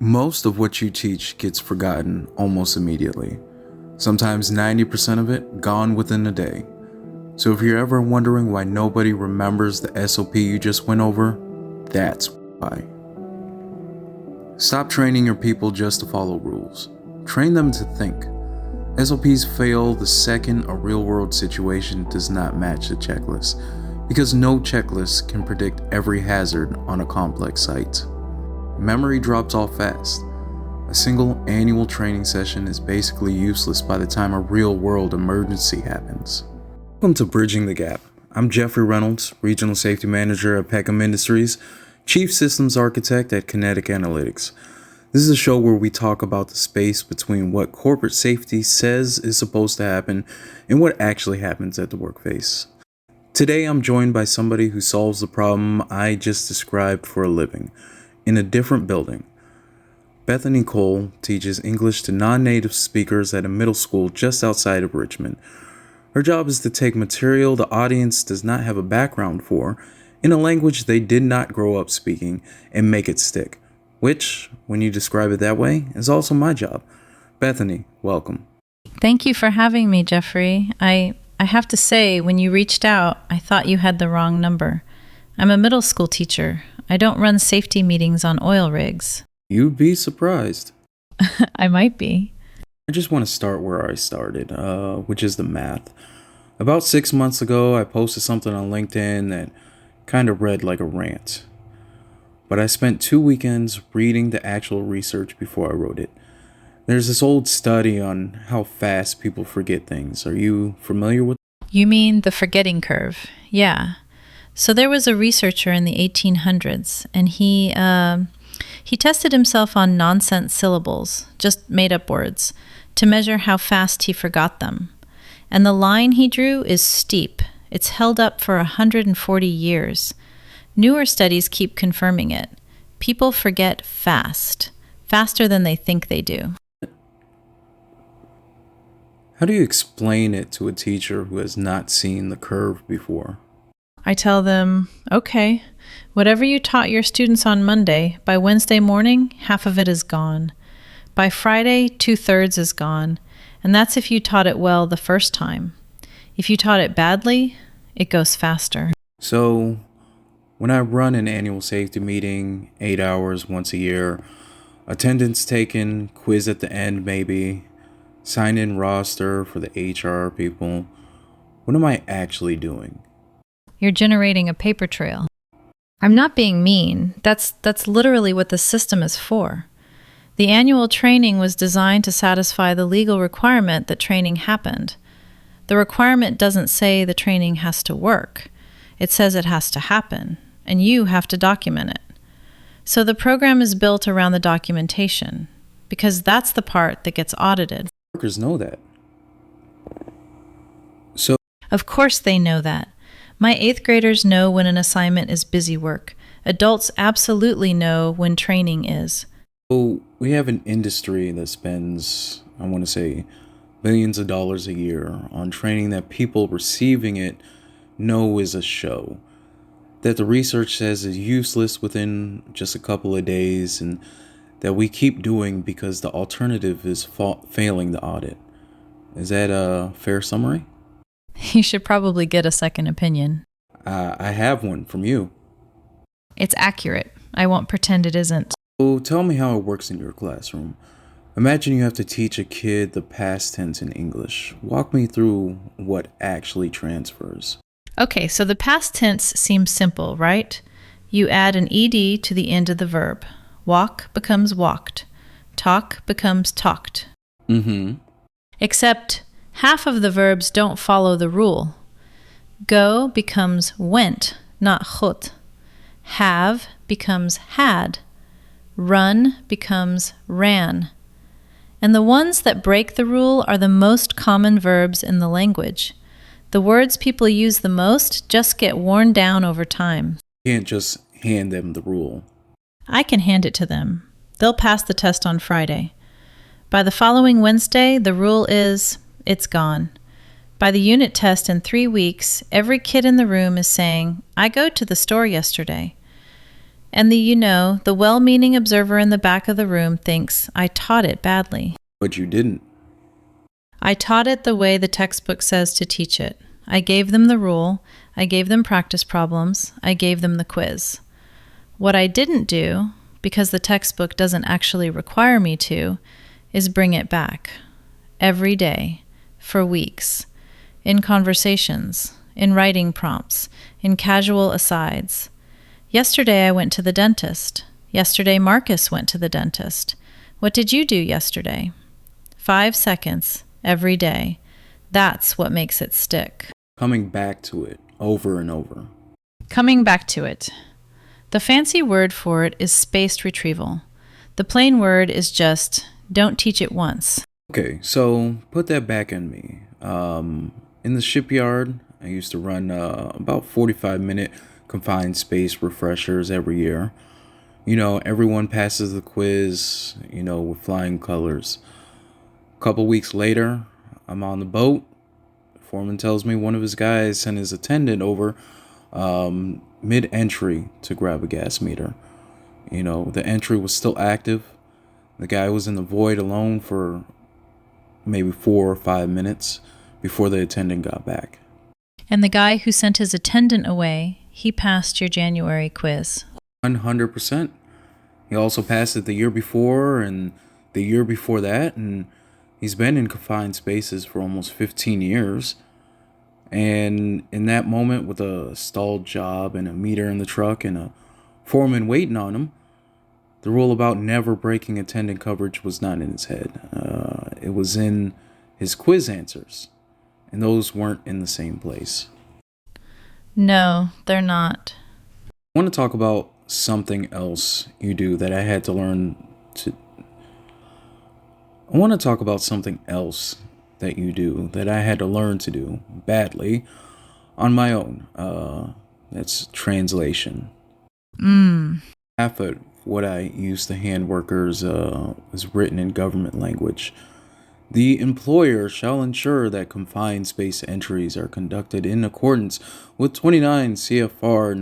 Most of what you teach gets forgotten almost immediately. Sometimes 90% of it gone within a day. So if you're ever wondering why nobody remembers the SOP you just went over, that's why. Stop training your people just to follow rules. Train them to think. SOPs fail the second a real-world situation does not match the checklist, because no checklist can predict every hazard on a complex site. Memory drops off fast. A single annual training session is basically useless by the time a real-world emergency happens. Welcome to Bridging the Gap. I'm Jeffrey Reynolds, Regional Safety Manager at Peckham Industries, Chief Systems Architect at Kinetiq Analytics. This is a show where we talk about the space between what corporate safety says is supposed to happen and what actually happens at the workplace. Today I'm joined by somebody who solves the problem I just described for a living, in a different building. Bethany Cole teaches English to non-native speakers at a middle school just outside of Richmond. Her job is to take material the audience does not have a background for, in a language they did not grow up speaking, and make it stick. Which, when you describe it that way, is also my job. Bethany, welcome. Thank you for having me, Jeffrey. I have to say, when you reached out, I thought you had the wrong number. I'm a middle school teacher. I don't run safety meetings on oil rigs. You'd be surprised. I might be. I just want to start where I started, which is the math. About 6 months ago, I posted something on LinkedIn that kind of read like a rant. But I spent 2 weekends reading the actual research before I wrote it. There's this old study on how fast people forget things. Are you familiar with it? You mean the forgetting curve? Yeah. So there was a researcher in the 1800s, and he tested himself on nonsense syllables, just made-up words, to measure how fast he forgot them. And the line he drew is steep. It's held up for 140 years. Newer studies keep confirming it. People forget fast, faster than they think they do. How do you explain it to a teacher who has not seen the curve before? I tell them, okay, whatever you taught your students on Monday, by Wednesday morning, half of it is gone. By Friday, 2/3 is gone. And that's if you taught it well the first time. If you taught it badly, it goes faster. So, when I run an annual safety meeting, 8 hours once a year, attendance taken, quiz at the end maybe, sign-in roster for the HR people, what am I actually doing? You're generating a paper trail. I'm not being mean. That's literally what the system is for. The annual training was designed to satisfy the legal requirement that training happened. The requirement doesn't say the training has to work. It says it has to happen, and you have to document it. So the program is built around the documentation, because that's the part that gets audited. Workers know that. Of course they know that. My 8th graders know when an assignment is busy work. Adults absolutely know when training is. So we have an industry that spends, I want to say, billions of dollars a year on training that people receiving it know is a show, that the research says is useless within just a couple of days, and that we keep doing because the alternative is failing the audit. Is that a fair summary? You should probably get a second opinion. I have one from you. It's accurate. I won't pretend it isn't. So tell me how it works in your classroom. Imagine you have to teach a kid the past tense in English. Walk me through what actually transfers. Okay, so the past tense seems simple, right? You add an ed to the end of the verb. Walk becomes walked. Talk becomes talked. Except half of the verbs don't follow the rule. Go becomes went, not goed. Have becomes had. Run becomes ran. And the ones that break the rule are the most common verbs in the language. The words people use the most just get worn down over time. You can't just hand them the rule. I can hand it to them. They'll pass the test on Friday. By the following Wednesday, the rule is, it's gone. By the unit test in 3 weeks, every kid in the room is saying, I go to the store yesterday. And the well-meaning observer in the back of the room thinks, I taught it badly. But you didn't. I taught it the way the textbook says to teach it. I gave them the rule. I gave them practice problems. I gave them the quiz. What I didn't do, because the textbook doesn't actually require me to, is bring it back. Every day, for weeks. In conversations, in writing prompts, in casual asides. Yesterday I went to the dentist. Yesterday Marcus went to the dentist. What did you do yesterday? 5 seconds, every day. That's what makes it stick. Coming back to it over and over. Coming back to it. The fancy word for it is spaced retrieval. The plain word is just, don't teach it once. Okay, so put that back in me. In the shipyard, I used to run about 45-minute confined space refreshers every year. Everyone passes the quiz, with flying colors. A couple weeks later, I'm on the boat. The foreman tells me one of his guys sent his attendant over mid-entry to grab a gas meter. The entry was still active. The guy was in the void alone for maybe 4 or 5 minutes before the attendant got back. And the guy who sent his attendant away, he passed your January quiz. 100%. He also passed it the year before and the year before that, and he's been in confined spaces for almost 15 years. And in that moment, with a stalled job and a meter in the truck and a foreman waiting on him, the rule about never breaking attendant coverage was not in his head. It was in his quiz answers, and those weren't in the same place. No, they're not. I want to talk about something else you do that I had to learn to... I want to talk about something else that you do that I had to learn to do badly on my own. That's translation. Half of what I used to hand workers is written in government language. The employer shall ensure that confined space entries are conducted in accordance with 29 CFR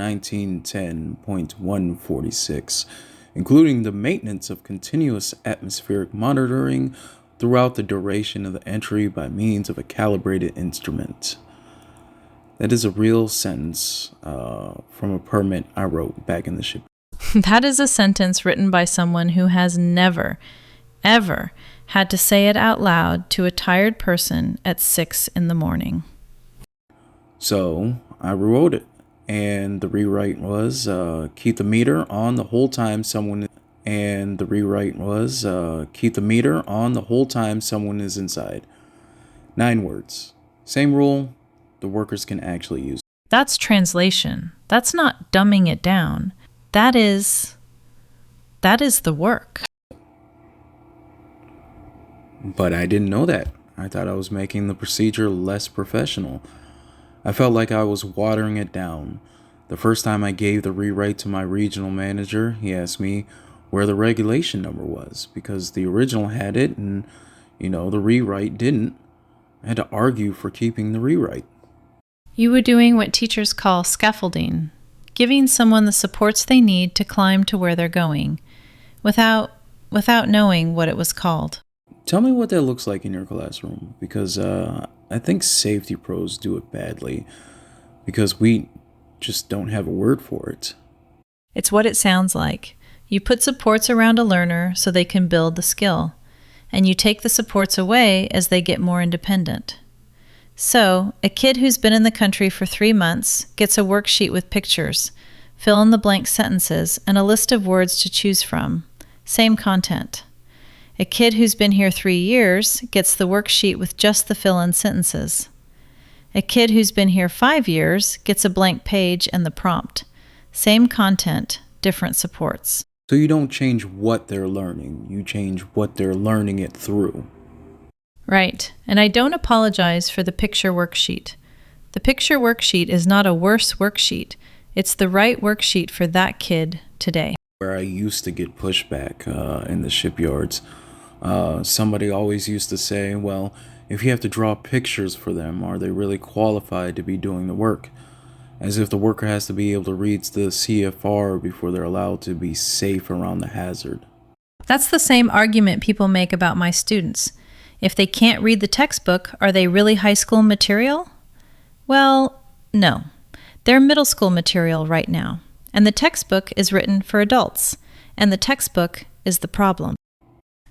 1910.146, including the maintenance of continuous atmospheric monitoring throughout the duration of the entry by means of a calibrated instrument. That is a real sentence from a permit I wrote back in the ship. That is a sentence written by someone who has never, ever had to say it out loud to a tired person at 6 a.m. So I rewrote it, and the rewrite was keep the meter on the whole time someone is inside. 9 words. Same rule, the workers can actually use. That's translation. That's not dumbing it down. That is the work. But I didn't know that. I thought I was making the procedure less professional. I felt like I was watering it down. The first time I gave the rewrite to my regional manager, he asked me where the regulation number was, because the original had it and, the rewrite didn't. I had to argue for keeping the rewrite. You were doing what teachers call scaffolding, giving someone the supports they need to climb to where they're going, without knowing what it was called. Tell me what that looks like in your classroom, because I think safety pros do it badly, because we just don't have a word for it. It's what it sounds like. You put supports around a learner so they can build the skill, and you take the supports away as they get more independent. So, a kid who's been in the country for 3 months gets a worksheet with pictures, fill in the blank sentences, and a list of words to choose from. Same content. A kid who's been here 3 years gets the worksheet with just the fill-in sentences. A kid who's been here 5 years gets a blank page and the prompt. Same content, different supports. So you don't change what they're learning, you change what they're learning it through. Right, and I don't apologize for the picture worksheet. The picture worksheet is not a worse worksheet. It's the right worksheet for that kid today. Where I used to get pushback in the shipyards, somebody always used to say, well, if you have to draw pictures for them, are they really qualified to be doing the work? as if the worker has to be able to read the CFR before they're allowed to be safe around the hazard. That's the same argument people make about my students. If they can't read the textbook, are they really high school material? Well, no. They're middle school material right now. And the textbook is written for adults. And the textbook is the problem.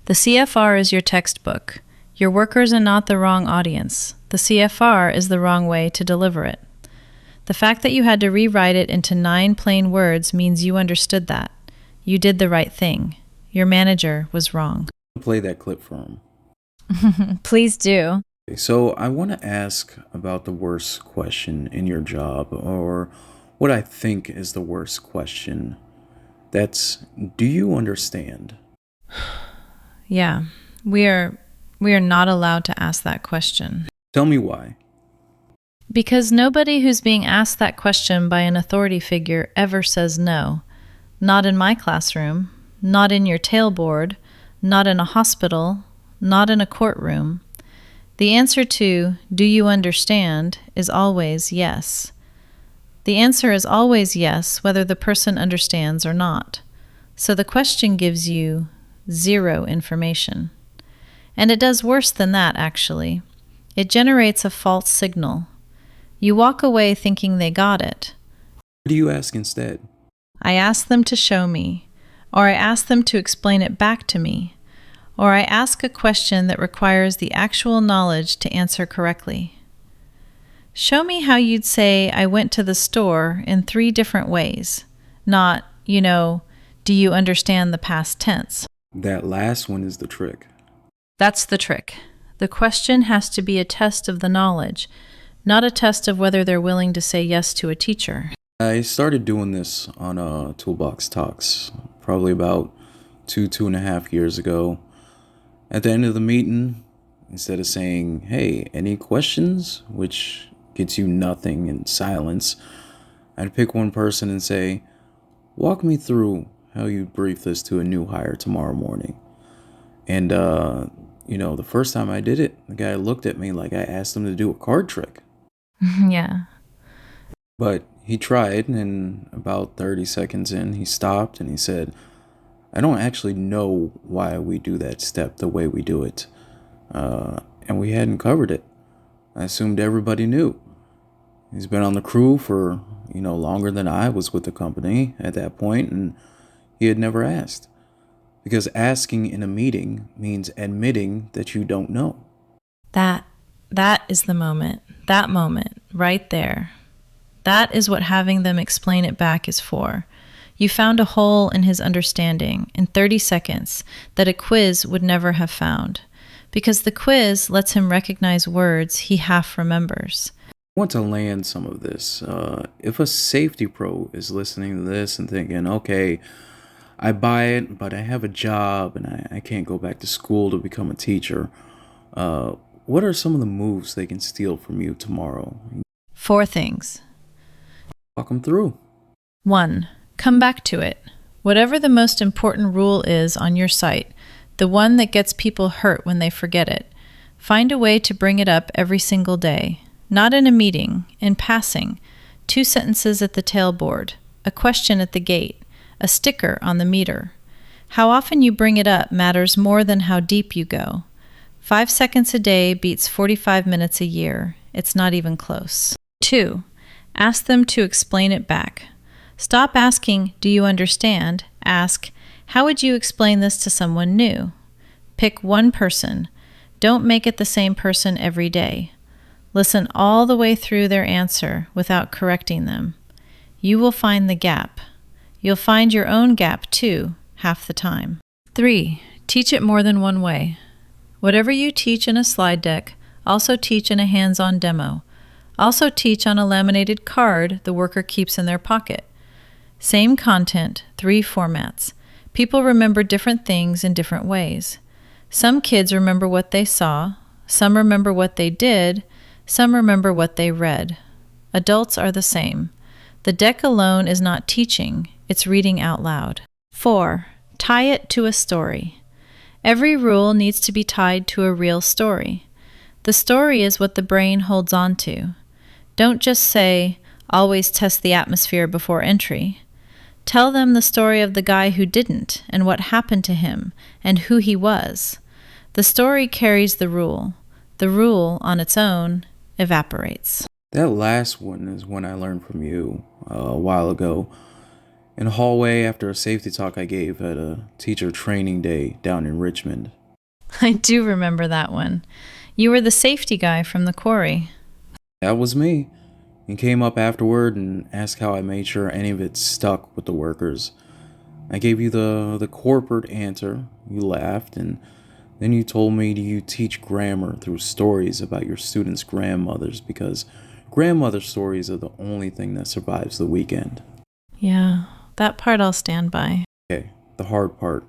The CFR is your textbook. Your workers are not the wrong audience. The CFR is the wrong way to deliver it. The fact that you had to rewrite it into 9 plain words means you understood that. You did the right thing. Your manager was wrong. Play that clip for him. Please do. So I want to ask about the worst question in your job, or what I think is the worst question. That's, do you understand? Yeah, we are not allowed to ask that question. Tell me why. Because nobody who's being asked that question by an authority figure ever says no. Not in my classroom, not in your tailboard, not in a hospital, not in a courtroom. The answer to, do you understand, is always yes. The answer is always yes, whether the person understands or not. So the question gives you 0 information. And it does worse than that, actually. It generates a false signal. You walk away thinking they got it. What do you ask instead? I ask them to show me, or I ask them to explain it back to me, or I ask a question that requires the actual knowledge to answer correctly. Show me how you'd say I went to the store in 3 different ways, not, do you understand the past tense? That last one is the trick. That's the trick. The question has to be a test of the knowledge, not a test of whether they're willing to say yes to a teacher. I started doing this on Toolbox Talks probably about 2.5 years ago. At the end of the meeting, instead of saying, hey, any questions, which gets you nothing in silence, I'd pick one person and say, walk me through how you'd brief this to a new hire tomorrow morning. And, the first time I did it, the guy looked at me like I asked him to do a card trick. Yeah. But he tried, and about 30 seconds in, he stopped and he said, I don't actually know why we do that step the way we do it. And we hadn't covered it. I assumed everybody knew. He's been on the crew for, longer than I was with the company at that point, and he had never asked. Because asking in a meeting means admitting that you don't know. That is the moment. That moment, right there. That is what having them explain it back is for. You found a hole in his understanding in 30 seconds that a quiz would never have found, because the quiz lets him recognize words he half remembers. I want to land some of this. If a safety pro is listening to this and thinking, okay, I buy it, but I have a job and I can't go back to school to become a teacher, what are some of the moves they can steal from you tomorrow? 4 things. Walk them through. 1. Come back to it. Whatever the most important rule is on your site, the one that gets people hurt when they forget it, find a way to bring it up every single day. Not in a meeting, in passing. 2 sentences at the tailboard, a question at the gate, a sticker on the meter. How often you bring it up matters more than how deep you go. 5 seconds a day beats 45 minutes a year. It's not even close. 2. Ask them to explain it back. Stop asking, do you understand? Ask, how would you explain this to someone new? Pick one person. Don't make it the same person every day. Listen all the way through their answer without correcting them. You will find the gap. You'll find your own gap too, half the time. 3. Teach it more than one way. Whatever you teach in a slide deck, also teach in a hands-on demo. Also teach on a laminated card the worker keeps in their pocket. Same content, 3 formats. People remember different things in different ways. Some kids remember what they saw, some remember what they did, some remember what they read. Adults are the same. The deck alone is not teaching, it's reading out loud. 4. Tie it to a story. Every rule needs to be tied to a real story. The story is what the brain holds on to. Don't just say, Always test the atmosphere before entry. Tell them the story of the guy who didn't and what happened to him and who he was. The story carries the rule. The rule, on its own, evaporates. That last one is one I learned from you a while ago in a hallway after a safety talk I gave at a teacher training day down in Richmond. I do remember that one. You were the safety guy from the quarry. That was me. He came up afterward and asked how I made sure any of it stuck with the workers. I gave you the corporate answer. You laughed, and then you told me you teach grammar through stories about your students' grandmothers because grandmother stories are the only thing that survives the weekend. Yeah, that part I'll stand by. Okay, the hard part.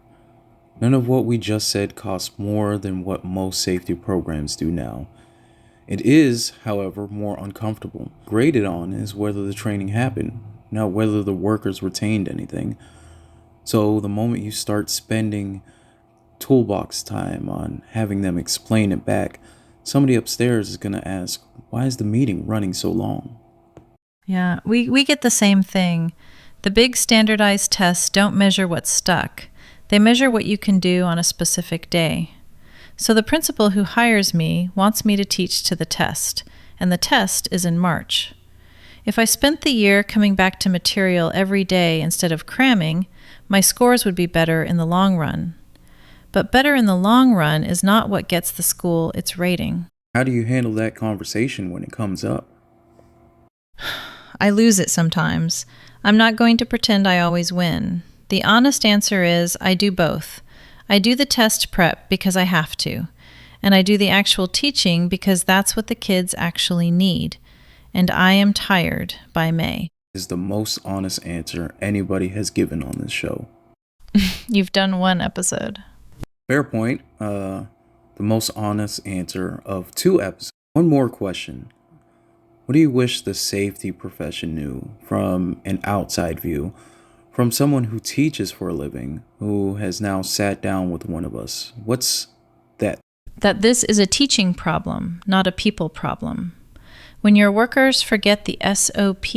None of what we just said costs more than what most safety programs do now. It is, however, more uncomfortable. Graded on is whether the training happened, not whether the workers retained anything. So the moment you start spending toolbox time on having them explain it back, somebody upstairs is going to ask, why is the meeting running so long? Yeah, we get the same thing. The big standardized tests don't measure what's stuck. They measure what you can do on a specific day. So the principal who hires me wants me to teach to the test, and the test is in March. If I spent the year coming back to material every day instead of cramming, my scores would be better in the long run. But better in the long run is not what gets the school its rating. How do you handle that conversation when it comes up? I lose it sometimes. I'm not going to pretend I always win. The honest answer is I do both. I do the test prep because I have to, and I do the actual teaching because that's what the kids actually need. And I am tired by May. Is the most honest answer anybody has given on this show. You've done one episode. Fair point. The most honest answer of 2 episodes. One more question. What do you wish the safety profession knew from an outside view? From someone who teaches for a living, who has now sat down with one of us. What's that? That this is a teaching problem, not a people problem. When your workers forget the SOP,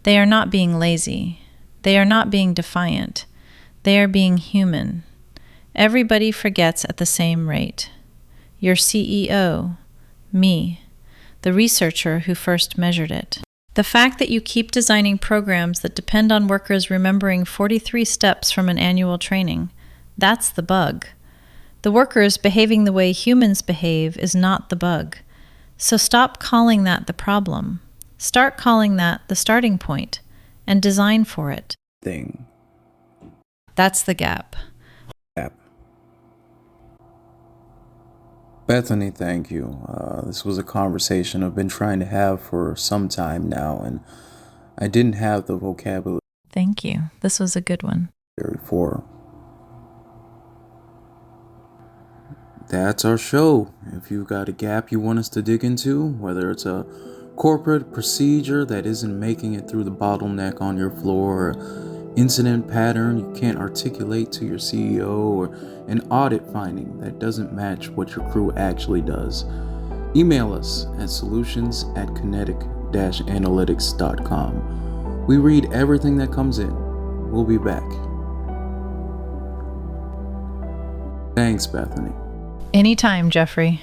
they are not being lazy. They are not being defiant. They are being human. Everybody forgets at the same rate. Your CEO, me, the researcher who first measured it. The fact that you keep designing programs that depend on workers remembering 43 steps from an annual training, that's the bug. The workers behaving the way humans behave is not the bug. So stop calling that the problem. Start calling that the starting point, and design for it. Thing. That's the gap. Bethany, thank you. This was a conversation I've been trying to have for some time now, and I didn't have the vocabulary Thank you. This was a good one. for. That's our show. If you've got a gap you want us to dig into, whether it's a corporate procedure that isn't making it through the bottleneck on your floor, or incident pattern you can't articulate to your CEO, or an audit finding that doesn't match what your crew actually does, email us at solutions@kinetiq-analytics.com. We read everything that comes in. We'll be back. Thanks, Bethany. Anytime, Jeffrey.